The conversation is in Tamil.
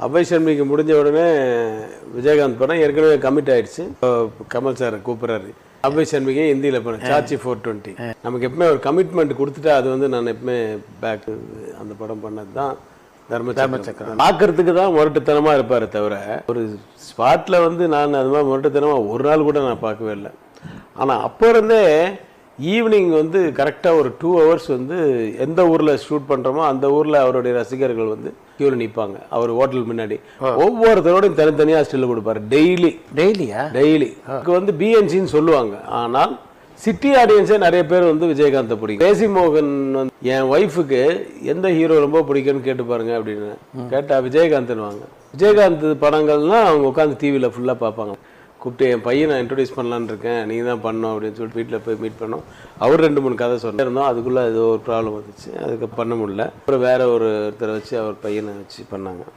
அவ்வை சண்முகி முடிஞ்ச உடனே விஜயகாந்த் படம் ஏற்கனவே கமிட் ஆயிடுச்சு. கமல் சார் கூப்பிட்றாரு, அவ்வை சண்முகி ஹிந்தியில் பண்ண சாச்சி 420. நமக்கு எப்பவுமே ஒரு கமிட்மெண்ட் கொடுத்துட்டா அது வந்து நான் எப்பவுமே பேக் அந்த படம் பண்ணது தான் தர்மச்சக்கரம். பார்க்கறதுக்கு தான் முரட்டுத்தனமாக இருப்பார் தவிர ஒரு ஸ்பாட்டில் வந்து நான் அது மாதிரி முரட்டுத்தனமாக ஒரு நாள் கூட நான் பார்க்கவே இல்லை. ஆனால் அப்போ இருந்தே ஈவினிங் வந்து கரெக்டாக ஒரு 2 hours வந்து எந்த ஊரில் ஷூட் பண்ணுறோமோ அந்த ஊரில் அவருடைய ரசிகர்கள் வந்து கியூவில் நிற்பாங்க. அவர் ஹோட்டல் முன்னாடி ஒவ்வொருத்தரோடையும் தனித்தனியாக ஸ்டில் கொடுப்பாரு. டெய்லி வந்து பிஎன்சின்னு சொல்லுவாங்க. ஆனால் சிட்டி ஆடியன்ஸே நிறைய பேர் வந்து விஜயகாந்தை பிடிக்கும். தேசி மோகன் வந்து என் ஒய்ஃபுக்கு எந்த ஹீரோ ரொம்ப பிடிக்கும்னு கேட்டு பாருங்க அப்படின்னு கேட்டால் விஜயகாந்த்னுவாங்க. விஜயகாந்த் படங்கள்னால் அவங்க உட்காந்து டிவியில் ஃபுல்லாக பார்ப்பாங்க. கூப்பிட்டு என் பையனை இன்ட்ரடியூஸ் பண்ணலான்னு இருக்கேன், நீங்கள் தான் பண்ணோம் அப்படின்னு சொல்லிட்டு வீட்டில் போய் மீட் பண்ணோம். அவர் 2-3 கதை சொன்னோம். அதுக்குள்ளே ஏதோ ஒரு ப்ராப்ளம் வந்துச்சு, அதுக்கு பண்ண முடியல. அப்புறம் வேற ஒருத்தரை வச்சு அவர் பையனை வச்சு பண்ணாங்க.